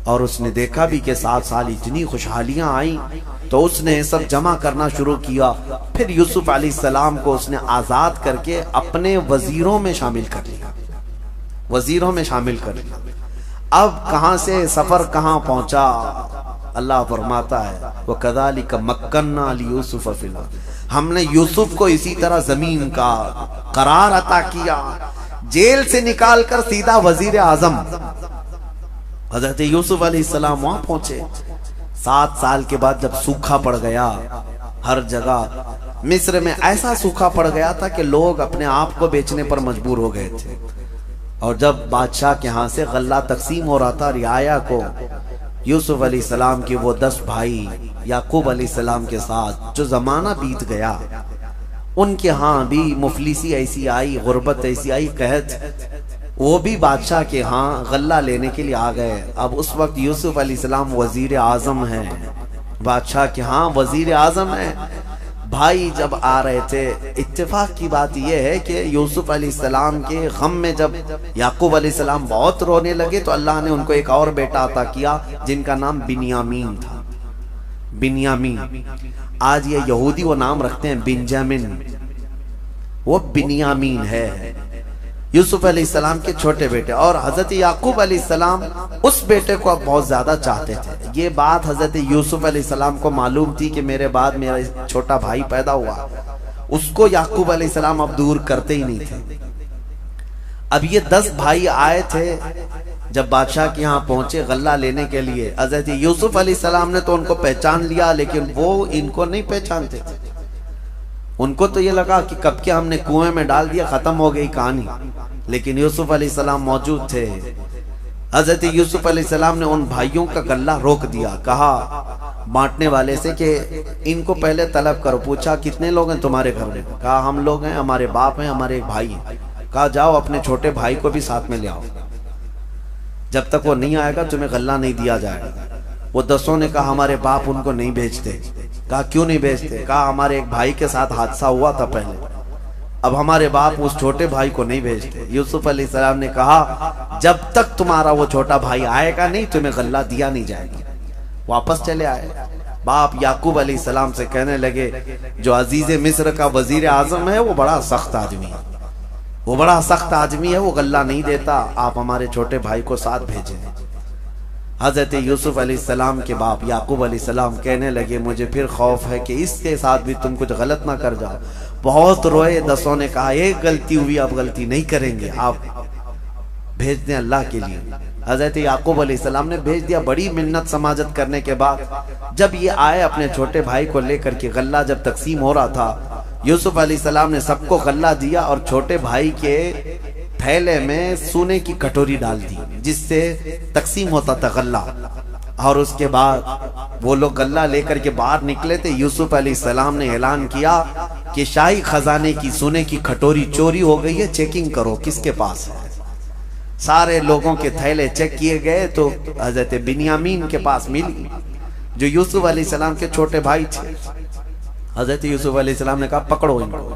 اور اس نے دیکھا بھی کہ 7 سال اتنی خوشحالیاں آئیں تو اس نے سب جمع کرنا شروع کیا۔ پھر یوسف علیہ السلام کو اس نے آزاد کر کے اپنے وزیروں میں شامل کر لیا، وزیروں میں شامل کر لیا۔ اب کہاں سے سفر کہاں پہنچا؟ اللہ فرماتا ہے وَكَذَلِكَ مَكَّنَّا لِيُوسُفَ فِي الْأَرْضِ، ہم نے یوسف کو اسی طرح زمین کا قرار عطا کیا، جیل سے نکال کر سیدھا وزیر اعظم۔ حضرت یوسف علیہ السلام وہاں پہنچے، 7 سال کے بعد جب سوکھا پڑ گیا ہر جگہ، مصر میں ایسا سوکھا پڑ گیا تھا کہ لوگ اپنے آپ کو بیچنے پر مجبور ہو گئے تھے، اور جب بادشاہ کے ہاں سے غلہ تقسیم ہو رہا تھا رعایا کو، یوسف علیہ السلام کے وہ 10 بھائی یعقوب علیہ السلام کے ساتھ جو زمانہ بیت گیا، ان کے ہاں بھی مفلسی ایسی آئی، غربت ایسی آئی، قحط، وہ بھی بادشاہ کے ہاں غلہ لینے کے لیے آ گئے۔ اب اس وقت یوسف علیہ السلام وزیر اعظم ہیں، بادشاہ کے ہاں وزیر اعظم ہیں۔ بھائی جب آ رہے تھے، اتفاق کی بات یہ ہے کہ یوسف علیہ السلام کے غم میں جب یعقوب علیہ السلام بہت رونے لگے تو اللہ نے ان کو ایک اور بیٹا عطا کیا جن کا نام بنیامین تھا۔ بنیامین، آج یہ یہودی وہ نام رکھتے ہیں بنجامن، وہ بنیامین ہے، یوسف علیہ السلام کے چھوٹے بیٹے، اور حضرت یعقوب علیہ السلام اس بیٹے کو اب بہت زیادہ چاہتے تھے۔ یہ بات حضرت یوسف علیہ السلام کو معلوم تھی کہ میرے بعد میرا چھوٹا بھائی پیدا ہوا، اس کو یعقوب علیہ السلام اب دور کرتے ہی نہیں تھے۔ اب یہ 10 بھائی آئے تھے جب بادشاہ کے یہاں پہنچے غلہ لینے کے لیے، حضرت یوسف علیہ السلام نے تو ان کو پہچان لیا لیکن وہ ان کو نہیں پہچانتے تھے۔ ان کو تو یہ لگا کہ کب کے ہم نے کنویں میں ڈال دیا، ختم ہو گئی کہانی، لیکن یوسف علیہ السلام موجود تھے۔ حضرت یوسف علیہ السلام نے ان بھائیوں کا غلہ روک دیا، کہا بانٹنے والے سے کہ ان کو پہلے طلب کرو۔ پوچھا کتنے لوگ ہیں تمہارے گھر میں؟ کہا ہم لوگ ہیں، ہمارے باپ ہیں، ہمارے ایک بھائی ہیں۔ کہا جاؤ اپنے چھوٹے بھائی کو بھی ساتھ میں لے آؤ، جب تک وہ نہیں آئے گا تمہیں غلہ نہیں دیا جائے گا۔ وہ 10 نے کہا ہمارے باپ ان کو نہیں بھیجتے۔ کہا کیوں نہیں بھیجتے؟ کہا ہمارے ایک بھائی کے ساتھ حادثہ ہوا تھا پہلے، اب ہمارے باپ اس چھوٹے بھائی کو نہیں بھیجتے۔ یوسف علیہ السلام نے کہا جب تک تمہارا وہ چھوٹا بھائی آئے گا نہیں تمہیں غلہ دیا نہیں جائے گا۔ واپس چلے آئے۔ باپ یعقوب علیہ السلام سے کہنے لگے جو عزیز مصر کا وزیر اعظم ہے وہ بڑا سخت آدمی ہے، وہ بڑا سخت آدمی ہے، وہ غلہ نہیں دیتا، آپ ہمارے چھوٹے بھائی کو ساتھ بھیجیں۔ حضرت یوسف علیہ السلام کے باپ یعقوب علیہ السلام کہنے لگے مجھے پھر خوف ہے کہ اس کے ساتھ بھی تم کچھ غلط نہ کر جاؤ۔ بہت روئے، 10 نے کہا ایک غلطی ہوئی، اب غلطی نہیں کریں گے، آپ بھیج دیں اللہ کے لیے۔ حضرت یعقوب علیہ السلام نے بھیج دیا۔ بڑی منت سماجت کرنے کے بعد جب یہ آئے اپنے چھوٹے بھائی کو لے کر کے، غلہ جب تقسیم ہو رہا تھا، یوسف علیہ السلام نے سب کو غلہ دیا اور چھوٹے بھائی کے تھیلے میں سونے کی کٹوری ڈال دی جس سے تقسیم ہوتا تھا غلہ، اور اس کے بعد وہ لوگ غلہ لے کر کے باہر نکلے تھے۔ یوسف علیہ السلام نے اعلان کیا کہ شاہی خزانے کی سونے کی کٹوری چوری ہو گئی ہے، چیکنگ کرو کس کے پاس ہے۔ سارے لوگوں کے تھیلے چیک کیے گئے تو حضرت بنیامین کے پاس ملی جو یوسف علیہ السلام کے چھوٹے بھائی تھے۔ حضرت یوسف علیہ السلام نے کہا پکڑو ان کو،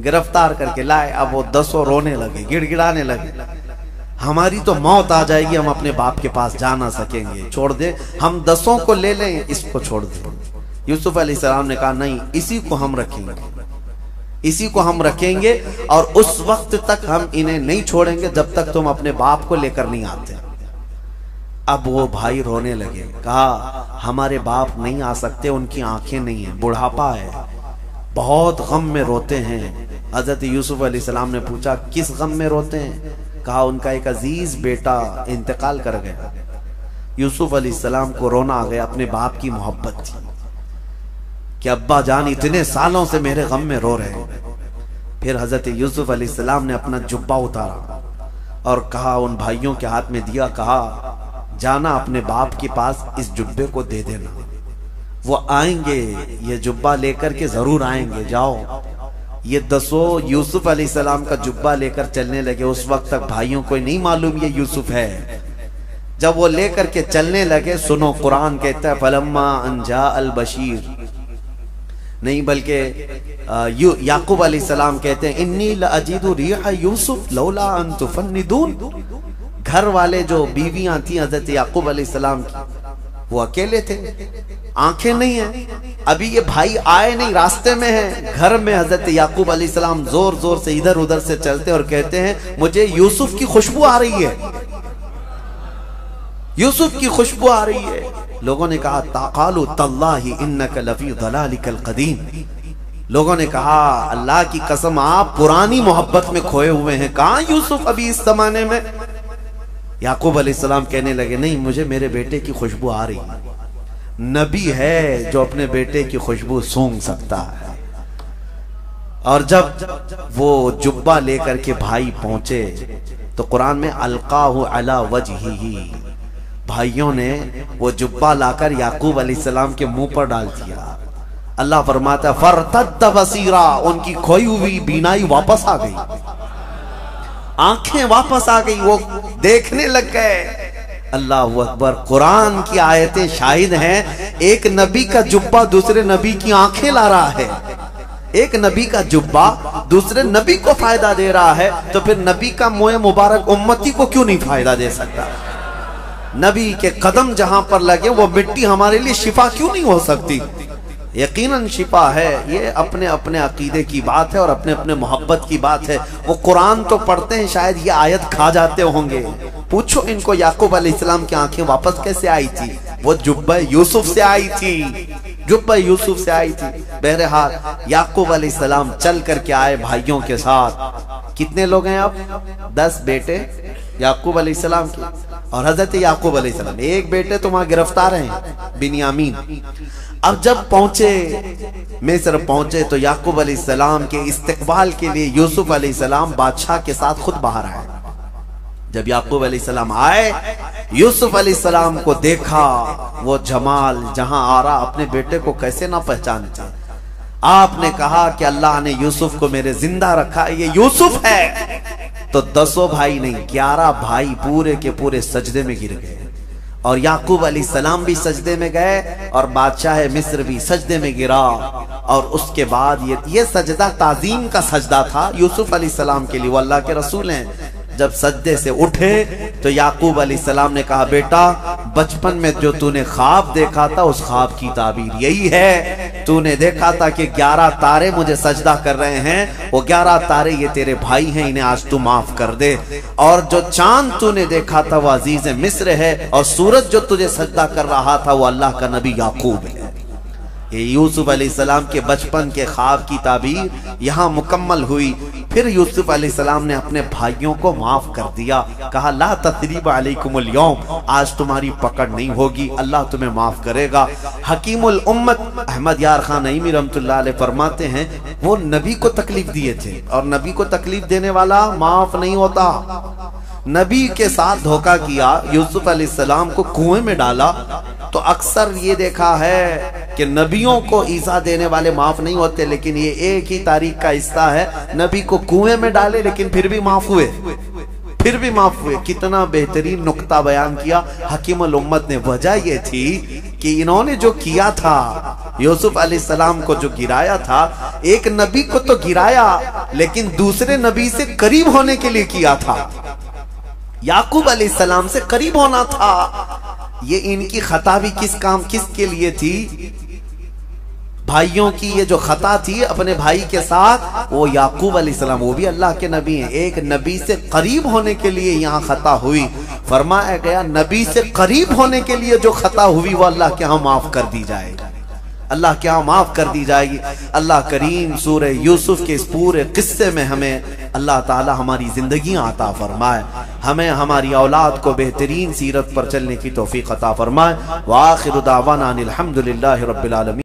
گرفتار کر کے لائے۔ اب وہ 10 رونے لگے، گڑ گڑانے لگے، ہماری تو موت آ جائے گی، ہم اپنے باپ کے پاس جا نہ سکیں گے، چھوڑ دے، ہم 10 کو لے لیں، اس کو چھوڑ دیں۔ یوسف علیہ السلام نے کہا نہیں، اسی کو ہم رکھیں گے، اسی کو ہم رکھیں گے، اور اس وقت تک ہم انہیں نہیں چھوڑیں گے جب تک تم اپنے باپ کو لے کر نہیں آتے۔ اب وہ بھائی رونے لگے، کہا ہمارے باپ نہیں آ سکتے، ان کی آنکھیں نہیں ہیں، بڑھاپا ہے، بہت غم میں روتے ہیں۔ حضرت یوسف علیہ السلام نے پوچھا کس غم میں روتے ہیں؟ کہا ان کا ایک عزیز بیٹا انتقال کر گیا۔ یوسف علیہ السلام کو رونا آ گیا، اپنے باپ کی محبت تھی کہ ابا جان اتنے سالوں سے میرے غم میں رو رہے ہیں۔ پھر حضرت یوسف علیہ السلام نے اپنا جبہ اتارا اور کہا ان بھائیوں کے ہاتھ میں دیا، کہا جانا اپنے باپ کے پاس اس جبے کو دے دینا، وہ آئیں گے، یہ جبہ لے کر کے ضرور آئیں گے، جاؤ۔ یہ 10 یوسف علیہ السلام کا جبہ لے کر چلنے لگے۔ اس وقت تک بھائیوں کو نہیں معلوم یہ یوسف ہے۔ جب وہ لے کر کے چلنے لگے، سنو قرآن کہتا ہے فلما ان جاء البشیر، نہیں بلکہ یعقوب علیہ السلام کہتے ہیں انی لاجد ریح یوسف لولا ان تفندون۔ گھر والے جو بیویاں تھیں حضرت یعقوب علیہ السلام کی، وہ اکیلے تھے، آنکھیں نہیں ہیں، ابھی یہ بھائی آئے نہیں، راستے میں ہیں۔ گھر میں حضرت یعقوب علیہ السلام زور زور سے ادھر ادھر سے چلتے اور کہتے ہیں مجھے یوسف کی خوشبو آ رہی ہے، یوسف کی خوشبو آ رہی ہے۔ لوگوں نے کہا قالوا تاللہ انک لفی ضلالک القدیم، لوگوں نے کہا اللہ کی قسم آپ پرانی محبت میں کھوئے ہوئے ہیں، کہاں یوسف ابھی اس زمانے میں؟ یعقوب علیہ السلام کہنے لگے نہیں، مجھے میرے بیٹے کی خوشبو آ رہی ہے۔ نبی ہے جو اپنے بیٹے کی خوشبو سونگھ سکتا ہے۔ اور جب وہ جبہ لے کر کے بھائی پہنچے تو قرآن میں القاہ علی وجہہ، بھائیوں نے وہ جبہ لا کر یعقوب علیہ السلام کے منہ پر ڈال دیا۔ اللہ فرماتا ہے فرتد بصیرا، ان کی کھوئی ہوئی بینائی واپس آ گئی، آنکھیں واپس آ گئی، وہ دیکھنے لگ گئے۔ اللہ اکبر، قرآن کی آیتیں شاہد ہیں، ایک نبی کا جبہ دوسرے نبی کی آنکھیں لا رہا ہے، ایک نبی کا جبہ دوسرے نبی کو فائدہ دے رہا ہے، تو پھر نبی کا منہ مبارک امتی کو کیوں نہیں فائدہ دے سکتا؟ نبی کے قدم جہاں پر لگے وہ مٹی ہمارے لیے شفا کیوں نہیں ہو سکتی؟ یقیناً شفا ہے۔ یہ اپنے اپنے عقیدے کی بات ہے اور اپنے اپنے محبت کی بات ہے۔ وہ قرآن تو پڑھتے ہیں، شاید یہ آیت کھا جاتے ہوں گے۔ پوچھو ان کو یعقوب علیہ السلام کی آنکھیں واپس کیسے آئی تھی؟ وہ جبہ یوسف سے آئی تھی، جبہ یوسف سے آئی تھی۔ بہرحال یعقوب علیہ السلام چل کر کے آئے بھائیوں کے ساتھ۔ کتنے لوگ ہیں اب؟ 10 بیٹے یعقوب علیہ السلام کے، اور حضرت یعقوب علیہ السلام ایک بیٹے تو وہاں گرفتار ہیں، بنیامین۔ اب جب پہنچے مصر پہنچے تو یعقوب علیہ السلام کے استقبال کے لیے یوسف علیہ السلام بادشاہ کے ساتھ خود باہر آئے۔ جب یعقوب علیہ السلام آئے، یوسف علیہ السلام کو دیکھا، وہ جمال جہاں آ رہا، اپنے بیٹے کو کیسے نہ پہچانتے؟ آپ نے کہا کہ اللہ نے یوسف کو میرے زندہ رکھا، یہ یوسف ہے۔ تو 10 بھائی نہیں، 11 بھائی پورے کے پورے سجدے میں گر گئے، اور یعقوب علیہ السلام بھی سجدے میں گئے، اور بادشاہ مصر بھی سجدے میں گرا۔ اور اس کے بعد یہ سجدہ تعظیم کا سجدہ تھا یوسف علیہ السلام کے لیے، وہ اللہ کے رسول ہیں۔ جب سجدے سے اٹھے تو یعقوب علیہ السلام نے کہا بیٹا، بچپن میں جو تو نے خواب دیکھا تھا اس خواب کی تعبیر یہی ہے۔ تو نے دیکھا تھا کہ 11 تارے مجھے سجدہ کر رہے ہیں، وہ 11 تارے یہ تیرے بھائی ہیں، انہیں آج تو معاف کر دے۔ اور جو چاند تو نے دیکھا تھا وہ عزیز مصر ہے، اور سورج جو تجھے سجدہ کر رہا تھا وہ اللہ کا نبی یعقوب ہے۔ یہ یوسف علیہ السلام کے بچپن کے خواب کی تعبیر یہاں مکمل ہوئی۔ پھر یوسف علیہ السلام نے اپنے بھائیوں کو معاف کر دیا، کہا لا تثریب علیکم اليوم، آج تمہاری پکڑ نہیں ہوگی، اللہ تمہیں معاف کرے گا۔ حکیم الامت احمد یار خان نعیمی رحمۃ اللہ علیہ فرماتے ہیں وہ نبی کو تکلیف دیے تھے، اور نبی کو تکلیف دینے والا معاف نہیں ہوتا۔ نبی کے ساتھ دھوکہ کیا، یوسف علیہ السلام کو کنویں میں ڈالا، تو اکثر یہ دیکھا ہے کہ نبیوں کو ایذا دینے والے معاف نہیں ہوتے، لیکن یہ ایک ہی تاریخ کا حصہ ہے، نبی کو کنویں میں ڈالے لیکن پھر بھی معاف ہوئے، پھر بھی معاف ہوئے۔ کتنا بہترین نقطہ بیان کیا حکیم الامت نے۔ وجہ یہ تھی کہ انہوں نے جو کیا تھا، یوسف علیہ السلام کو جو گرایا تھا، ایک نبی کو تو گرایا لیکن دوسرے نبی سے قریب ہونے کے لیے کیا تھا، یعقوب علیہ السلام سے قریب ہونا تھا۔ یہ ان کی خطا بھی کس کے لیے تھی؟ بھائیوں کی یہ جو خطا تھی اپنے بھائی کے ساتھ، وہ یعقوب علیہ السلام وہ بھی اللہ کے نبی ہیں، ایک نبی سے قریب ہونے کے لیے یہاں خطا ہوئی۔ فرمایا گیا نبی سے قریب ہونے کے لیے جو خطا ہوئی وہ اللہ کے ہاں معاف کر دی جائے گی، اللہ کے ہاں معاف کر دی جائے گی۔ اللہ کریم سورہ یوسف کے اس پورے قصے میں ہمیں اللہ تعالی ہماری زندگیاں عطا فرمائے، ہمیں ہماری اولاد کو بہترین سیرت پر چلنے کی توفیق عطا فرمائے۔ وآخر دعوانا ان الحمدللہ رب العالمین۔